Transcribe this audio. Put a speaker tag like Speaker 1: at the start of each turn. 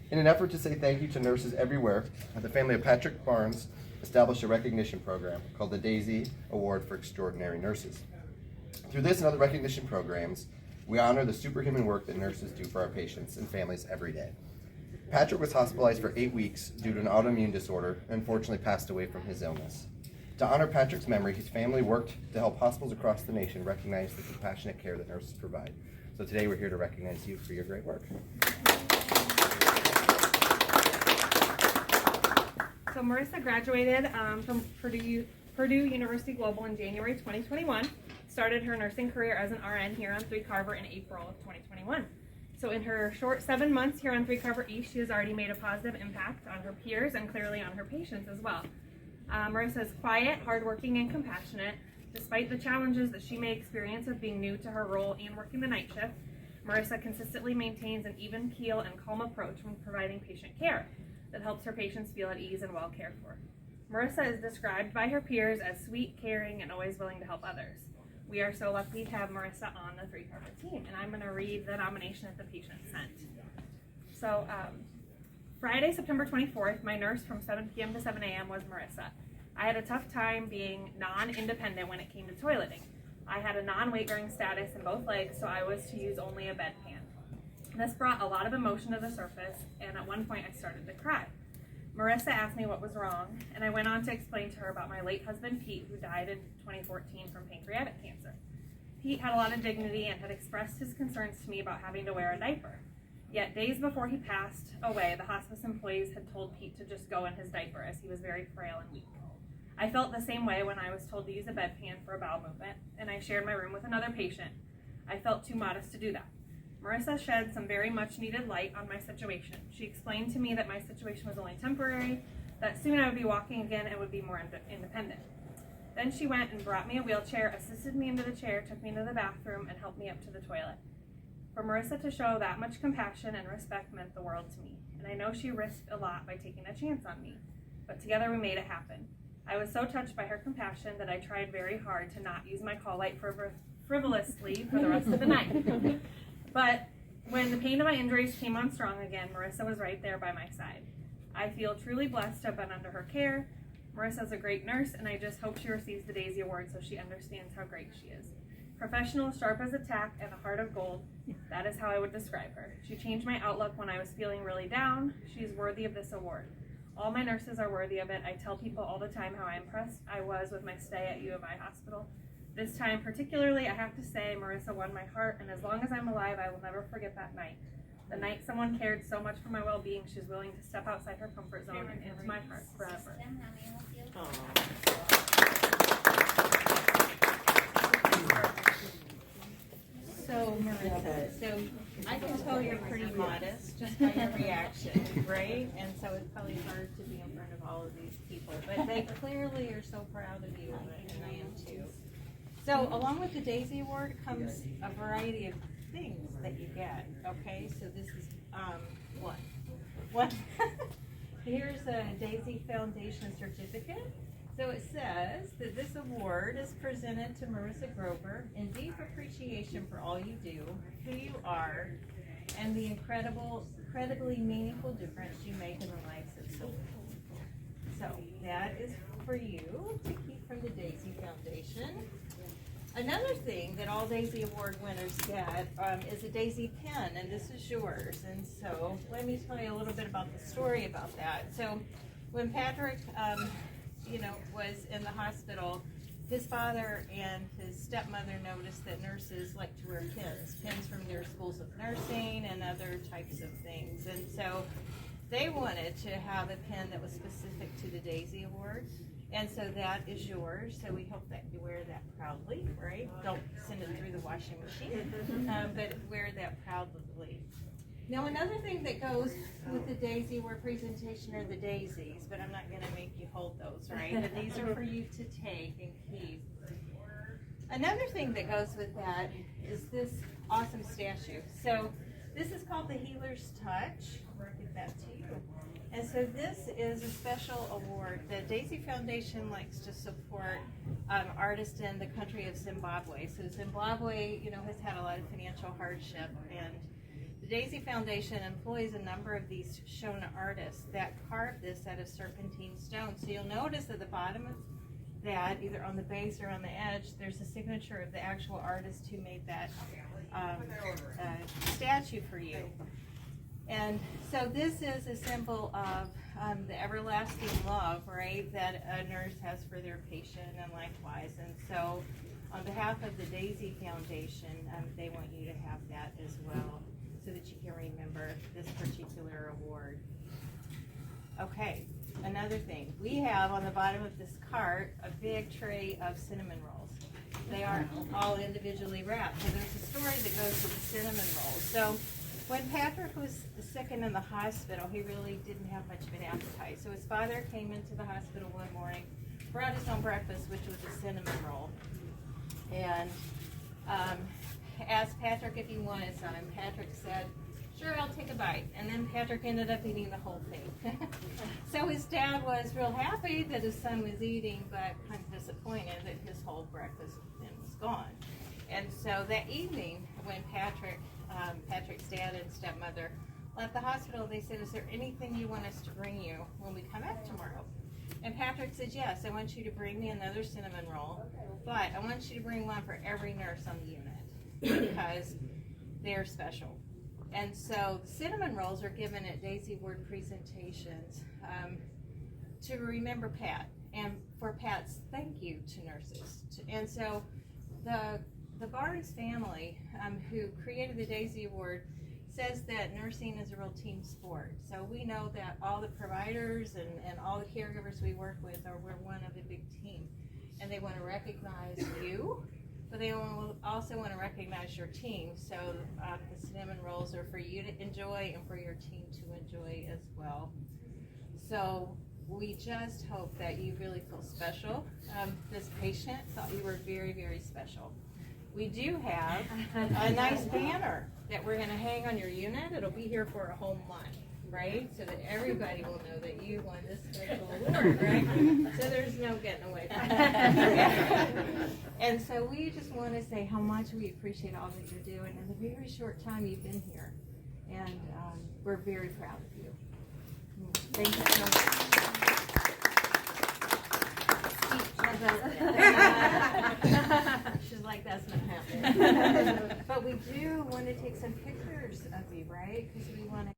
Speaker 1: In an effort to say thank you to nurses everywhere, the family of Patrick Barnes established a recognition program called the Daisy Award for Extraordinary Nurses. Through this and other recognition programs, we honor the superhuman work that nurses do for our patients and families every day. Patrick was hospitalized for 8 weeks due to an autoimmune disorder and unfortunately passed away from his illness. To honor Patrick's memory, his family worked to help hospitals across the nation recognize the compassionate care that nurses provide. So today we're here to recognize you for your great work.
Speaker 2: So Marissa graduated from Purdue University Global in January 2021, started her nursing career as an RN here on 3 Carver in April of 2021. So in her short 7 months here on 3 Carver East, she has already made a positive impact on her peers and clearly on her patients as well. Marissa is quiet, hardworking, and compassionate. Despite the challenges that she may experience of being new to her role and working the night shift, Marissa consistently maintains an even keel and calm approach when providing patient care that helps her patients feel at ease and well cared for. Marissa is described by her peers as sweet, caring, and always willing to help others. We are so lucky to have Marissa on the 3 Carver team, and I'm going to read the nomination that the patient sent. So, Friday, September 24th, my nurse from 7 p.m. to 7 a.m. was Marissa. I had a tough time being non-independent when it came to toileting. I had a non-weight-bearing status in both legs, so I was to use only a bedpan. This brought a lot of emotion to the surface, and at one point I started to cry. Marissa asked me what was wrong, and I went on to explain to her about my late husband, Pete, who died in 2014 from pancreatic cancer. Pete had a lot of dignity and had expressed his concerns to me about having to wear a diaper. Yet days before he passed away, the hospice employees had told Pete to just go in his diaper as he was very frail and weak. I felt the same way when I was told to use a bedpan for a bowel movement, and I shared my room with another patient. I felt too modest to do that. Marissa shed some very much needed light on my situation. She explained to me that my situation was only temporary, that soon I would be walking again and would be more independent. Then she went and brought me a wheelchair, assisted me into the chair, took me into the bathroom, and helped me up to the toilet. For Marissa to show that much compassion and respect meant the world to me, and I know she risked a lot by taking a chance on me, but together we made it happen. I was so touched by her compassion that I tried very hard to not use my call light frivolously for the rest of the night. But when the pain of my injuries came on strong again, Marissa was right there by my side. I feel truly blessed to have been under her care. Marissa's a great nurse, and I just hope she receives the Daisy Award so she understands how great she is. Professional, sharp as a tack, and a heart of gold. That is how I would describe her. She changed my outlook when I was feeling really down. She is worthy of this award. All my nurses are worthy of it. I tell people all the time how impressed I was with my stay at U of I Hospital. This time particularly, I have to say, Marissa won my heart, and as long as I'm alive, I will never forget that night. The night someone cared so much for my well-being, she's willing to step outside her comfort zone and into my heart forever.
Speaker 3: So, Marissa, so I can tell you're pretty modest just by your reaction, right? And so it's probably hard to be in front of all of these people, but they clearly are so proud of you, and I am too. So along with the Daisy Award comes a variety of things that you get, okay? So this is, what? Here's a Daisy Foundation certificate. So it says that this award is presented to Marissa Grover in deep appreciation for all you do, who you are, and the incredibly meaningful difference you make in the lives of so many people. So that is for you to keep from the Daisy Foundation. Another thing that all Daisy Award winners get is a Daisy pen, and this is yours. And so let me tell you a little bit about the story about that. So when Patrick was in the hospital, his father and his stepmother noticed that nurses like to wear pins from their schools of nursing and other types of things. And so they wanted to have a pin that was specific to the Daisy Award. And so that is yours. So we hope that you wear that proudly, right? Don't send it through the washing machine, but wear that proudly. Now, another thing that goes with the Daisy Award presentation are the daisies, but I'm not going to make you hold those, right? But these are for you to take and keep. Another thing that goes with that is this awesome statue. So this is called the Healer's Touch. I'll give that to you. And so this is a special award. The Daisy Foundation likes to support artists in the country of Zimbabwe. So Zimbabwe, has had a lot of financial hardship, and the The Daisy Foundation employs a number of these Shona artists that carve this out of serpentine stone. So you'll notice at the bottom of that, either on the base or on the edge, there's a signature of the actual artist who made that statue for you. And so this is a symbol of the everlasting love, right, that a nurse has for their patient and likewise. And so on behalf of the Daisy Foundation, they want you to have that as well so that you can remember this particular award. Okay, another thing. We have on the bottom of this cart a big tray of cinnamon rolls. They aren't all individually wrapped. So there's a story that goes with the cinnamon rolls. So when Patrick was sick and in the hospital, he really didn't have much of an appetite. So his father came into the hospital one morning, brought his own breakfast, which was a cinnamon roll, and asked Patrick if he wanted some. Patrick said, "Sure, I'll take a bite." And then Patrick ended up eating the whole thing. So his dad was real happy that his son was eating, but kind of disappointed that his whole breakfast then was gone. And so that evening, when Patrick's dad and stepmother left the hospital, they said, "Is there anything you want us to bring you when we come back tomorrow?" And Patrick said, "Yes, I want you to bring me another cinnamon roll, but I want you to bring one for every nurse on the unit because they're special." And so the cinnamon rolls are given at Daisy Award presentations to remember Pat and for Pat's thank you to nurses. And so the Barnes family, who created the Daisy Award, says that nursing is a real team sport. So we know that all the providers and all the caregivers we work with we're one of a big team. And they want to recognize you, but they also want to recognize your team. So the cinnamon rolls are for you to enjoy and for your team to enjoy as well. So we just hope that you really feel special. This patient thought you were very, very special. We do have a nice banner that we're going to hang on your unit. It'll be here for a whole month, right? So that everybody will know that you won this special award, right? So there's no getting away from it. And so we just want to say how much we appreciate all that you're doing in the very short time you've been here. And we're very proud of you. Thank you so much. She's like, "That's not happening." But we do want to take some pictures of you, right? Because we want to